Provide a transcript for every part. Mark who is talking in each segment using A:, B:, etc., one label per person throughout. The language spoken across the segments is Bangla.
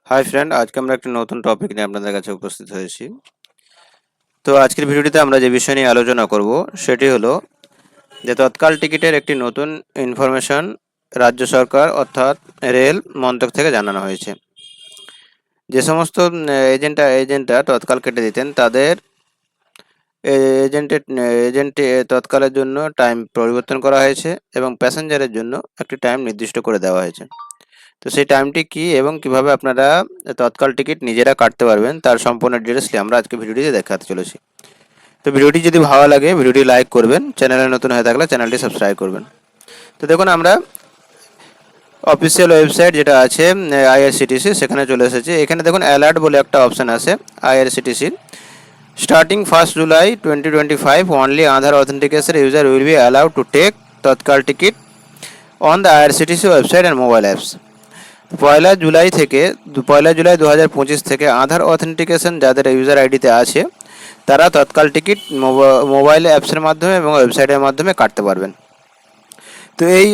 A: হাই ফ্রেন্ড, আজকে আমরা একটা নতুন টপিক নিয়ে আপনাদের কাছে উপস্থিত হয়েছি। তো আজকের ভিডিওটিতে আমরা যে বিষয় নিয়ে আলোচনা করব সেটি হলো যে তৎকাল টিকিটের একটি নতুন ইনফরমেশন রাজ্য সরকার অর্থাৎ রেল মন্ত্রক থেকে জানানো হয়েছে। যে সমস্ত এজেন্টরা তৎকাল কেটে দিতেন তাদের এজেন্টে তৎকালের জন্য টাইম পরিবর্তন করা হয়েছে এবং প্যাসেঞ্জারের জন্য একটি টাইম নির্দিষ্ট করে দেওয়া হয়েছে। তো সেই টাইমটি কি এবং কিভাবে আপনারা তৎকাল টিকিট নিজেরা কাটতে পারবেন তার সম্পূর্ণ ডিটেলসটি আমরা আজকে ভিডিওটিতে দেখাতে চলেছি। তো ভিডিওটি যদি ভালো লাগে ভিডিওটি লাইক করবেন, চ্যানেলে নতুন হয়ে থাকলে চ্যানেলটি সাবস্ক্রাইব করবেন। তো দেখুন আমরা অফিসিয়াল ওয়েবসাইট যেটা আছে আইআরসিটিসি সেখানে চলে এসেছি। এখানে দেখুন অ্যালার্ট বলে একটা অপশান আছে আইআরসিটিসির। Starting 1st July 2025 only Aadhaar authentication user will be allowed to take Tatkal ticket on the IRCTC website and mobile apps. পয়লা জুলাই 2025 থেকে আধার অথেন্টিকেশন যাদের ইউজার আইডিতে আছে তারা তৎকাল টিকিট মোবাইল অ্যাপসের মাধ্যমে এবং ওয়েবসাইটের মাধ্যমে কাটতে পারবেন। তো এই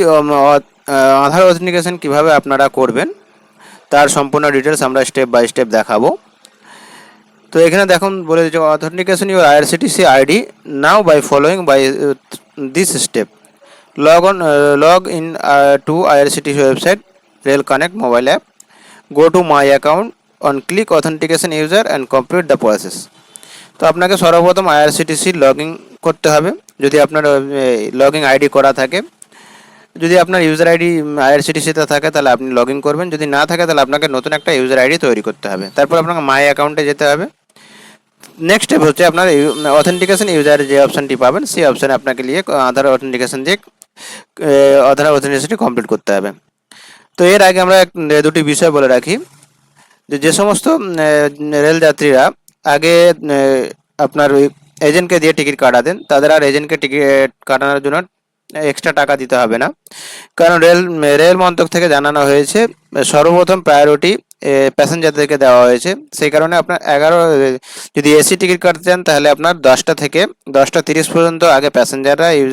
A: আধার অথেন্টিকেশন কিভাবে আপনারা করবেন তার সম্পূর্ণ ডিটেলস আমরা স্টেপ বাই স্টেপ দেখাবো। তো এখানে দেখুন বলে দিচ্ছে authentication your IRCTC ID now by following by this step. Log in to IRCTC website, rail connect mobile app, go to my account, on click authentication user and complete the process. তো আপনাকে সর্বপ্রথম আইআরসিটিসি লগ ইন করতে হবে যদি আপনার লগ ইন আইডি করা থাকে। যদি আপনার ইউজার আইডি আইআরসিটিসিতে থাকে তাহলে আপনি লগ ইন করবেন, যদি না থাকে তাহলে আপনাকে নতুন একটা ইউজার আইডি তৈরি করতে হবে। তারপর আপনাকে মাই অ্যাকাউন্টে যেতে হবে। নেক্সট স্টেপ হচ্ছে আপনার অথেন্টিকেশন ইউজারের যে অপশানটি পাবেন সেই অপশানে আপনাকে নিয়ে আধার অথেন্টিকেশন দিয়ে আধার অথেন্টিকেশনটি কমপ্লিট করতে হবে। তো এর আগে আমরা দুটি বিষয় বলে রাখি যে সমস্ত রেল যাত্রীরা আগে আপনার ওই এজেন্টকে দিয়ে টিকিট কাটাতেন তাদের আর এজেন্টকে টিকিট কাটানোর জন্য এক্সট্রা টাকা দিতে হবে না, কারণ রেল মন্ত্রক থেকে জানানো হয়েছে সর্বপ্রথম প্রায়োরিটি প্যাসেঞ্জারদেরকে দেওয়া হয়েছে। সেই কারণে আপনার যদি এসি টিকিট কাটতে চান তাহলে আপনার 10টা থেকে 10টা 30 পর্যন্ত আগে প্যাসেঞ্জাররা এই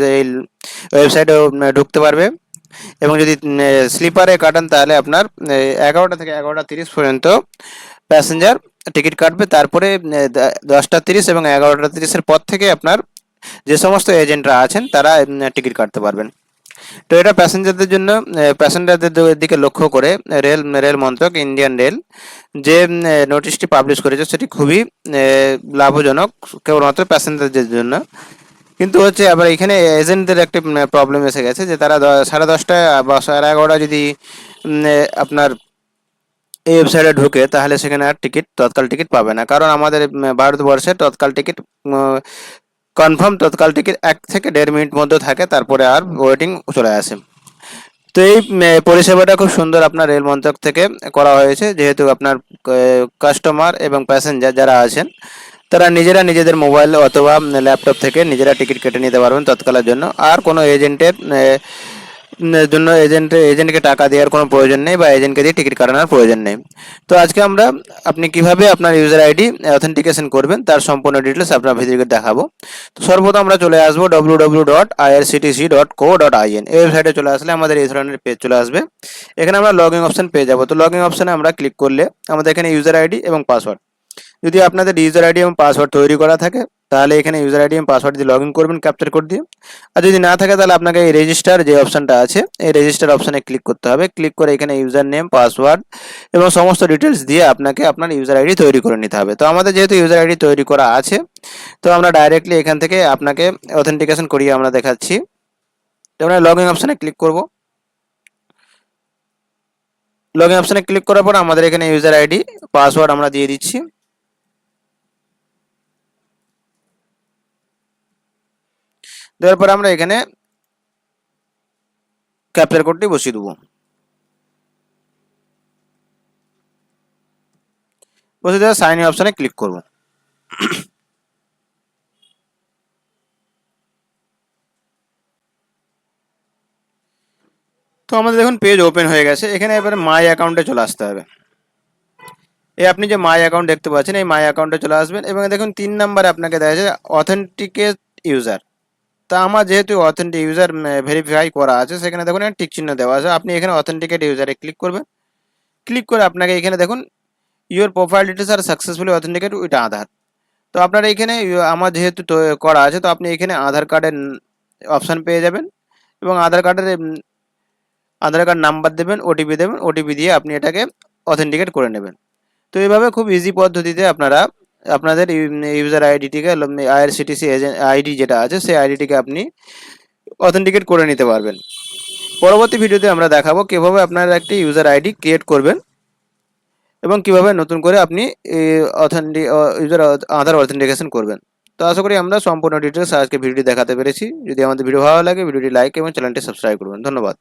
A: ওয়েবসাইটে ঢুকতে পারবে এবং যদি স্লিপারে কাটান তাহলে আপনার 11টা থেকে 11টা 30 পর্যন্ত প্যাসেঞ্জার টিকিট কাটবে। তারপরে 10টা 30 এবং 11টা 30-এর পর থেকে আপনার যে সমস্ত এজেন্টরা আছেন তারা টিকিট কাটতে পারবেন। তো এটা প্যাসেঞ্জারদের জন্য, প্যাসেঞ্জারদের দিকে লক্ষ্য করে রেল মন্ত্রক ইন্ডিয়ান রেল যে নোটিশটি পাবলিশ করেছে সেটি খুবই লাভজনক কেবলমাত্র প্যাসেঞ্জারদের জন্য। কিন্তু হচ্ছে আবার এখানে এজেন্টদের একটা প্রবলেম এসে গেছে যে তারা 10:30 বা 11:30 যদি আপনার এই ওয়েবসাইটে ঢুকে তাহলে সেখানে আর তৎকাল টিকিট পাবে না, কারণ আমাদের ভারতবর্ষে তৎকাল টিকিট কনফার্ম তৎকাল টিকিট 1 থেকে 1.5 মিনিট মধ্যে থাকে, তারপরে আর ওয়েটিং চলে আসে। তো এই পরিষেবাটা খুব সুন্দর আপনার রেল মন্ত্রক থেকে করা হয়েছে, যেহেতু আপনার কাস্টমার এবং প্যাসেঞ্জার যারা আছেন তারা নিজেরা নিজেদের মোবাইল অথবা ল্যাপটপ থেকে নিজেরা টিকিট কেটে নিতে পারবেন তৎকালের জন্য। আর কোনো এজেন্টের জন্য এজেন্টকে টাকা দেওয়ার কোনো প্রয়োজন নেই বা এজেন্টকে দিয়ে টিকিট কাটানোর প্রয়োজন নেই। তো আজকে আমরা আপনি কিভাবে আপনার ইউজার আইডি অথেন্টিকেশন করবেন তার সম্পূর্ণ ডিটেলস আপনার ভিডিওতে দেখাবো। তো সর্বপ্রথম আমরা চলে আসবো www.irctc.co.in। এই ওয়েবসাইটে চলে আসলে আমাদের এই ধরনের পেজ চলে আসবে। এখানে আমরা লগ ইন অপশন পেয়ে যাবো। তো লগ ইন অপশানে আমরা ক্লিক করলে আমাদের এখানে ইউজার আইডি এবং পাসওয়ার্ড, যদি আপনাদের ইউজার আইডি এবং পাসওয়ার্ড তৈরি করা থাকে তাহলে এখানে ইউজার আইডি এবং পাসওয়ার্ড দিয়ে লগ ইন করবেন ক্যাপচার কোড দিয়ে। আর যদি না থাকে তাহলে আপনাকে এই রেজিস্টার যে অপশানটা আছে এই রেজিস্টার অপশানে ক্লিক করতে হবে। ক্লিক করে এখানে ইউজার নেম, পাসওয়ার্ড এবং সমস্ত ডিটেলস দিয়ে আপনাকে আপনার ইউজার আইডি তৈরি করে নিতে হবে। তো আমাদের যেহেতু ইউজার আইডি তৈরি করা আছে তো আমরা ডাইরেক্টলি এখান থেকে আপনাকে অথেন্টিকেশন করিয়ে আমরা দেখাচ্ছি। তো আমরা লগ ইন অপশানে ক্লিক করব। লগ ইন অপশানে ক্লিক করার পর আমাদের এখানে ইউজার আইডি পাসওয়ার্ড আমরা দিয়ে দিচ্ছি। দেওয়ার পর আমরা এখানে ক্যাপচার কোডটি বসিয়ে দেবো। বসিয়ে দেওয়া সাইন ইন অপশানে ক্লিক করব। তো আমাদের দেখুন পেজ ওপেন হয়ে গেছে। এখানে এবারে মাই অ্যাকাউন্টে চলে আসতে হবে। এই আপনি যে মাই অ্যাকাউন্ট দেখতে পাচ্ছেন এই মাই অ্যাকাউন্টে চলে আসবেন এবং দেখুন 3 নম্বরে আপনাকে দেখা যাচ্ছে অথেন্টিকেট ইউজার। তা আমার যেহেতু অথেন্টিক ইউজার ভেরিফাই করা আছে সেখানে দেখুন টিক চিহ্ন দেওয়া আছে। আপনি এখানে অথেন্টিকেট ইউজারে ক্লিক করবেন। ক্লিক করে আপনাকে এখানে দেখুন ইউর প্রোফাইল ডিটেলস আর সাকসেসফুলি অথেন্টিকেট উইথ আধার। তো আপনারা এখানে আমার যেহেতু করা আছে, তো আপনি এখানে আধার কার্ডের অপশান পেয়ে যাবেন এবং আধার কার্ড নাম্বার দেবেন, ওটিপি দেবেন, ওটিপি দিয়ে আপনি এটাকে অথেন্টিকেট করে নেবেন। তো এইভাবে খুব ইজি পদ্ধতিতে আপনারা আপনাদের ইউজার আইডিটিকে, আইআরসিটিসি এজেন্ট আইডি যেটা আছে সেই আইডিটিকে আপনি অথেন্টিকেট করে নিতে পারবেন। পরবর্তী ভিডিওতে আমরা দেখাবো কীভাবে আপনারা একটি ইউজার আইডি ক্রিয়েট করবেন এবং কীভাবে নতুন করে আপনি ইউজার আধার অথেন্টিকেশন করবেন। তো আশা করি আমরা সম্পূর্ণ ডিটেলস আজকে ভিডিওটি দেখাতে পেরেছি। যদি আমাদের ভিডিও ভালো লাগে ভিডিওটি লাইক এবং চ্যানেলটি সাবস্ক্রাইব করবেন। ধন্যবাদ।